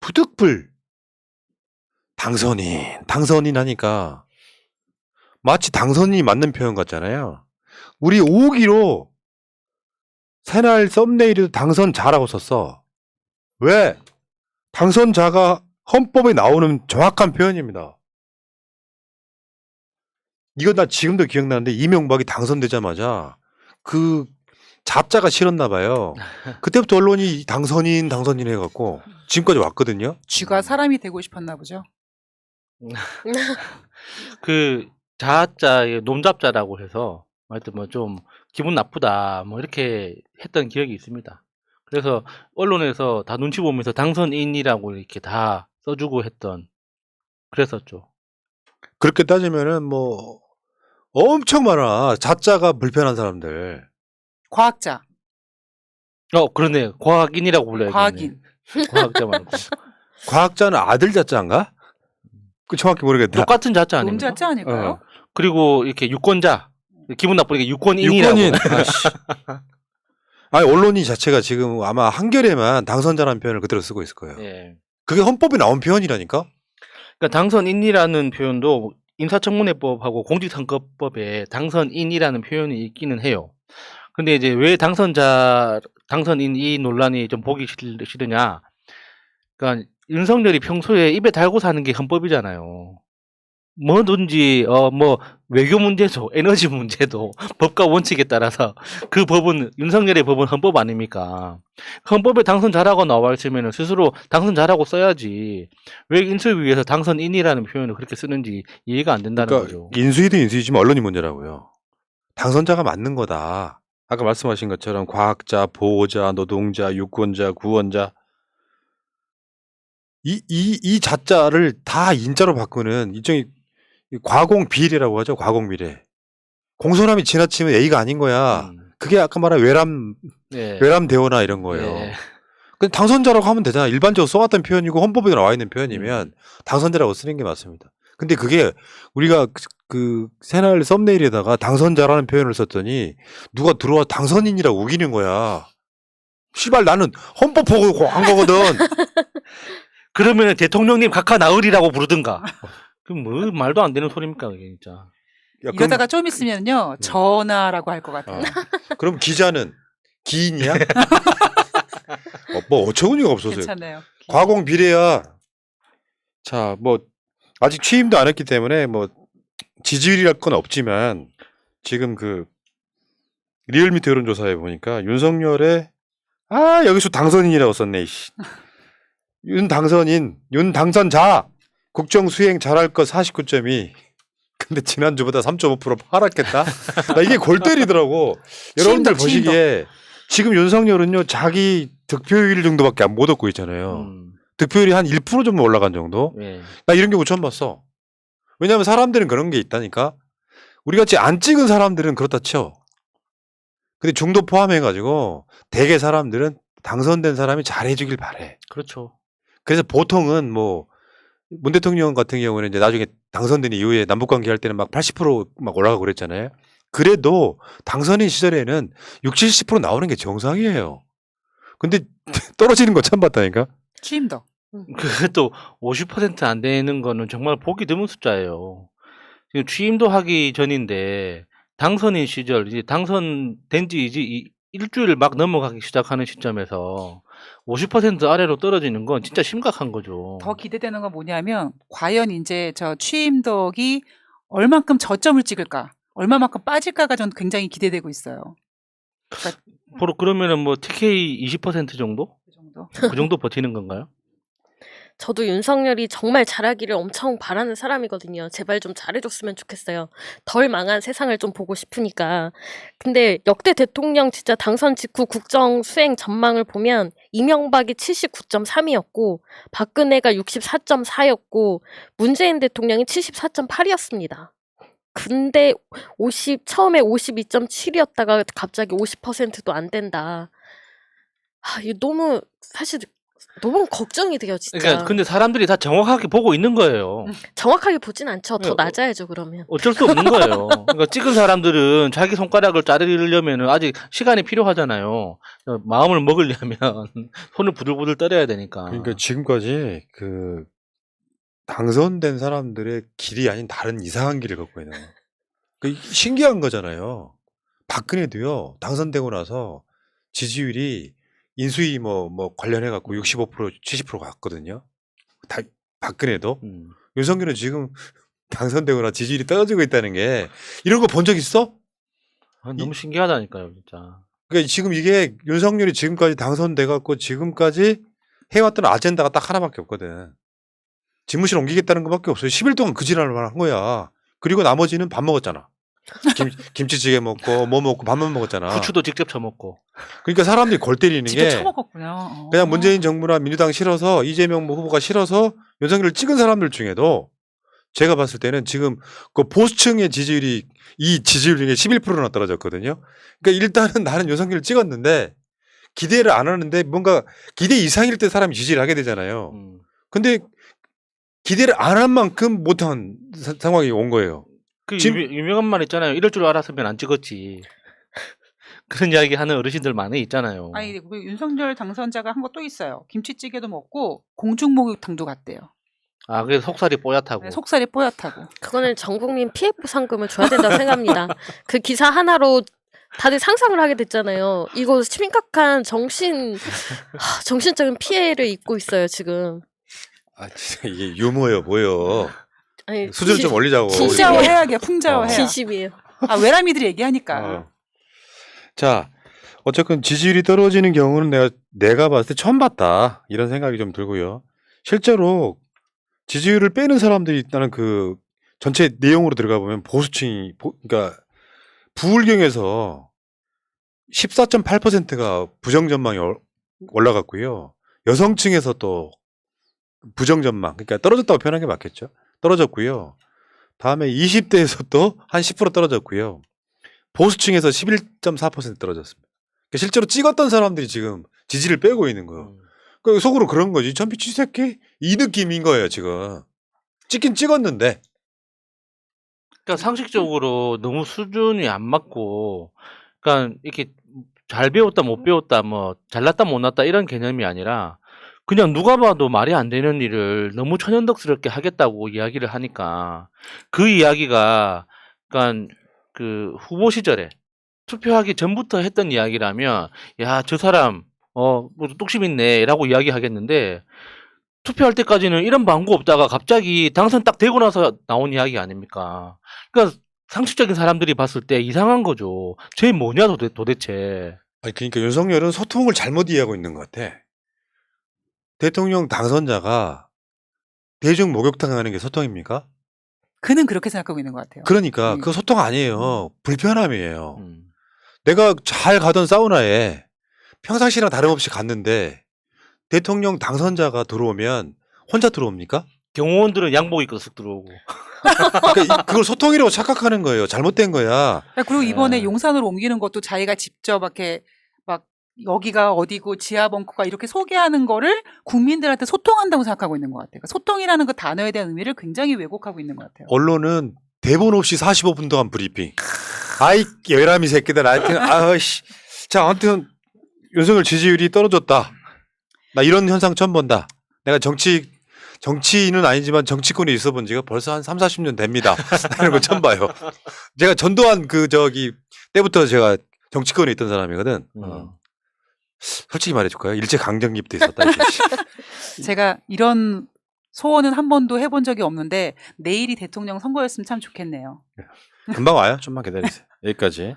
부득불 당선인 하니까 마치 당선인이 맞는 표현 같잖아요. 우리 5기로 새날 썸네일에도 당선자라고 썼어. 왜? 당선자가 헌법에 나오는 정확한 표현입니다. 이거 나 지금도 기억나는데 이명박이 당선되자마자 그 잡자가 싫었나 봐요. 그때부터 언론이 당선인 해갖고 지금까지 왔거든요. 쥐가 사람이 되고 싶었나 보죠. 그 자자 놈잡자라고 해서 하여튼 뭐 좀 기분 나쁘다 뭐 이렇게 했던 기억이 있습니다. 그래서 언론에서 다 눈치 보면서 당선인이라고 이렇게 다 써주고 했던 그랬었죠. 그렇게 따지면은 뭐 엄청 많아. 자자가 불편한 사람들. 과학자, 그러네. 과학인이라고 불러야겠네. 과학인. 과학자 말고. 과학자는 아들 자자인가? 그 정확히 모르겠다. 똑같은 자자 아닙니까? 놈자자 아닐까요? 그리고 이렇게 유권자 기분 나쁘게 유권인이라고. 유권인. 아니 언론이 자체가 지금 아마 한겨레만 당선자라는 표현을 그대로 쓰고 있을 거예요. 예. 그게 헌법에 나온 표현이라니까. 그러니까 당선인이라는 표현도 인사청문회법하고 공직선거법에 당선인이라는 표현이 있기는 해요. 근데 이제 왜 당선인 이 논란이 좀 보기 싫으냐? 그러니까 윤석열이 평소에 입에 달고 사는 게 헌법이잖아요. 뭐든지 뭐 외교 문제도 에너지 문제도 법과 원칙에 따라서 그 법은 윤석열의 법은 헌법 아닙니까? 헌법에 당선자라고 나와 있으면 스스로 당선자라고 써야지 왜 인수위에서 당선인이라는 표현을 그렇게 쓰는지 이해가 안 된다는 그러니까 거죠. 인수위도 인수위지만 언론이 문제라고요. 당선자가 맞는 거다. 아까 말씀하신 것처럼 과학자, 보호자, 노동자, 유권자, 구원자 이 자자를 다 인자로 바꾸는 일종의 과공비례라고 하죠. 과공비례. 공손함이 지나치면 A가 아닌 거야. 그게 아까 말한 네. 외람대오나 이런 거예요. 네. 근데 당선자라고 하면 되잖아. 일반적으로 써왔던 표현이고 헌법에 나와 있는 표현이면 당선자라고 쓰는 게 맞습니다. 근데 그게 우리가 그 새날 썸네일에다가 당선자라는 표현을 썼더니 누가 들어와 당선인이라고 우기는 거야. 씨발 나는 헌법 보고 한 거거든. 그러면 대통령님 각하 나으리라고 부르든가. 그럼 뭐 말도 안 되는 소리입니까 그게 진짜. 야, 이러다가 좀 있으면요 전하라고 할 것 같아요. 그럼 기자는 기인이야? 뭐 어처구니가 없어서요. 괜찮네요. 과공 비례야. 자, 뭐 아직 취임도 안 했기 때문에 뭐 지지율이랄 건 없지만 지금 그 리얼미터 여론조사에 보니까 윤석열의 여기서 당선인이라고 썼네. 이씨. 윤 당선자 국정 수행 잘할 것 49.2. 근데 지난주보다 3.5% 하락했다. 나 이게 골 때리더라고. 여러분들 보시기에 지금 윤석열은요 자기 득표율 정도밖에 못 얻고 있잖아요. 득표율이 한 1% 정도 올라간 정도. 네. 나 이런 경우 처음 봤어. 왜냐하면 사람들은 그런 게 있다니까. 우리 같이 안 찍은 사람들은 그렇다 쳐. 근데 중도 포함해가지고 대개 사람들은 당선된 사람이 잘해주길 바래. 그렇죠. 그래서 보통은 뭐 문 대통령 같은 경우는 이제 나중에 당선된 이후에 남북관계 할 때는 막 80% 올라가고 그랬잖아요. 그래도 당선인 시절에는 60, 70% 나오는 게 정상이에요. 근데 떨어지는 거 처음 봤다니까. 취임도. 그것도 50% 안 되는 거는 정말 보기 드문 숫자예요. 지금 취임도 하기 전인데 당선인 시절 이제 당선된 지 이제 일주일 막 넘어가기 시작하는 시점에서 50% 아래로 떨어지는 건 진짜 심각한 거죠. 더 기대되는 건 뭐냐면 과연 이제 저 취임덕이 얼만큼 저점을 찍을까, 얼마만큼 빠질까가 저는 굉장히 기대되고 있어요. 그러니까 그러면은 뭐 TK 20% 정도? 그 정도. 그 정도 버티는 건가요? 저도 윤석열이 정말 잘하기를 엄청 바라는 사람이거든요. 제발 좀 잘해줬으면 좋겠어요. 덜 망한 세상을 좀 보고 싶으니까. 근데 역대 대통령 진짜 당선 직후 국정 수행 전망을 보면 이명박이 79.3이었고 박근혜가 64.4였고 문재인 대통령이 74.8이었습니다. 근데 처음에 52.7이었다가 갑자기 50%도 안 된다. 이거 너무 사실 너무 걱정이 돼요, 진짜. 그러니까 근데 사람들이 다 정확하게 보고 있는 거예요. 정확하게 보진 않죠. 더 네, 낮아야죠, 그러면. 어쩔 수 없는 거예요. 그러니까 찍은 사람들은 자기 손가락을 자르려면은 아직 시간이 필요하잖아요. 마음을 먹으려면 손을 부들부들 떨어야 되니까. 그러니까 지금까지 그 당선된 사람들의 길이 아닌 다른 이상한 길을 걷고 있는 거예요. 그 신기한 거잖아요. 박근혜도요, 당선되고 나서 지지율이 인수위 뭐 관련해갖고 65% 70% 갔거든요. 다, 박근혜도. 윤석열은 지금 당선되거나 지지율이 떨어지고 있다는 게 이런 거 본 적 있어? 너무 신기하다니까요, 진짜. 그러니까 지금 이게 윤석열이 지금까지 당선돼갖고 지금까지 해왔던 아젠다가 딱 하나밖에 없거든. 집무실 옮기겠다는 것밖에 없어요. 10일 동안 그 지랄을 한 거야. 그리고 나머지는 밥 먹었잖아. 김치찌개 먹고 뭐 먹고 밥만 먹었잖아. 후추도 직접 쳐먹고. 그러니까 사람들이 골 때리는 집에 게 처먹었군요. 그냥 문재인 정부나 민주당 싫어서 이재명 후보가 싫어서 윤석열을 찍은 사람들 중에도 제가 봤을 때는 지금 그 보수층의 지지율이 이 지지율 중에 11%나 떨어졌거든요. 그러니까 일단은 나는 윤석열을 찍었는데 기대를 안 하는데 뭔가 기대 이상일 때 사람이 지지를 하게 되잖아요. 근데 기대를 안 한 만큼 못한 상황이 온 거예요. 그 지금- 유명한 말 있잖아요. 이럴 줄 알았으면 안 찍었지. 그런 이야기 하는 어르신들 많이 있잖아요. 아니 그 윤석열 당선자가 한 거 또 있어요. 김치찌개도 먹고 공중목욕탕도 갔대요. 아, 그래서 속살이 뽀얗다고. 네, 속살이 뽀얗다고. 그거는 전 국민 피해 보상금을 줘야 된다고 생각합니다. 그 기사 하나로 다들 상상을 하게 됐잖아요. 이거 심각한 정신적인 피해를 입고 있어요, 지금. 아, 진짜 이게 유머예요, 뭐요. 아니, 수준 좀 올리자고. 풍자화해야게 풍자화해야. 진심이에요. 아 외람이들이 얘기하니까. 어. 자, 어쨌건 지지율이 떨어지는 경우는 내가 봤을 때 처음 봤다. 이런 생각이 좀 들고요. 실제로 지지율을 빼는 사람들이 있다는 그 전체 내용으로 들어가 보면 보수층이, 그러니까 부울경에서 14.8%가 부정 전망이 올라갔고요. 여성층에서 또 부정 전망, 그러니까 떨어졌다고 표현한 게 맞겠죠. 떨어졌고요. 다음에 20대에서 또 한 10% 떨어졌고요. 보수층에서 11.4% 떨어졌습니다. 그러니까 실제로 찍었던 사람들이 지금 지지를 빼고 있는 거예요. 그 속으로 그런 거지. 전피치 새끼 이 느낌인 거예요 지금. 찍긴 찍었는데. 그러니까 상식적으로 너무 수준이 안 맞고, 그러니까 이렇게 잘 배웠다 못 배웠다 뭐 잘났다 못났다 이런 개념이 아니라 그냥 누가 봐도 말이 안 되는 일을 너무 천연덕스럽게 하겠다고 이야기를 하니까 그 이야기가 그러니까 그 후보 시절에 투표하기 전부터 했던 이야기라면 야, 저 사람 뭐 뚝심 있네라고 이야기하겠는데 투표할 때까지는 이런 방구 없다가 갑자기 당선 딱 되고 나서 나온 이야기 아닙니까? 그러니까 상식적인 사람들이 봤을 때 이상한 거죠. 쟤 뭐냐 도대체. 아니 그러니까 윤석열은 소통을 잘못 이해하고 있는 것 같아. 대통령 당선자가 대중 목욕탕 하는 게 소통입니까? 그는 그렇게 생각하고 있는 것 같아요. 그러니까 그거 소통 아니에요. 불편함이에요. 음. 내가 잘 가던 사우나에 평상시랑 다름없이 갔는데 대통령 당선자가 들어오면 혼자 들어옵니까? 경호원들은 양복 입고 쓱 들어오고. 그러니까 그걸 소통이라고 착각하는 거예요. 잘못된 거야. 그리고 이번에 네. 용산으로 옮기는 것도 자기가 직접 이렇게 막 여기가 어디고 지하 벙커가 이렇게 소개하는 거를 국민들한테 소통한다고 생각하고 있는 것 같아요. 그러니까 소통이라는 그 단어에 대한 의미를 굉장히 왜곡하고 있는 것 같아요. 언론은 대본 없이 45분 동안 브리핑. 아이 외람이 새끼들. 하여튼 아씨. 자, 아무튼 윤석열 지지율이 떨어졌다. 나 이런 현상 처음 본다. 내가 정치인은 아니지만 정치권에 있어 본 지가 벌써 한 3, 40년 됩니다. 이런 거 처음 봐요. 제가 전두환 때부터 제가 정치권에 있던 사람이거든. 솔직히 말해줄까요? 일제 강점기부터 있었다. 제가 이런 소원은 한 번도 해본 적이 없는데 내일이 대통령 선거였으면 참 좋겠네요. 금방 와요. 좀만 기다리세요. 여기까지.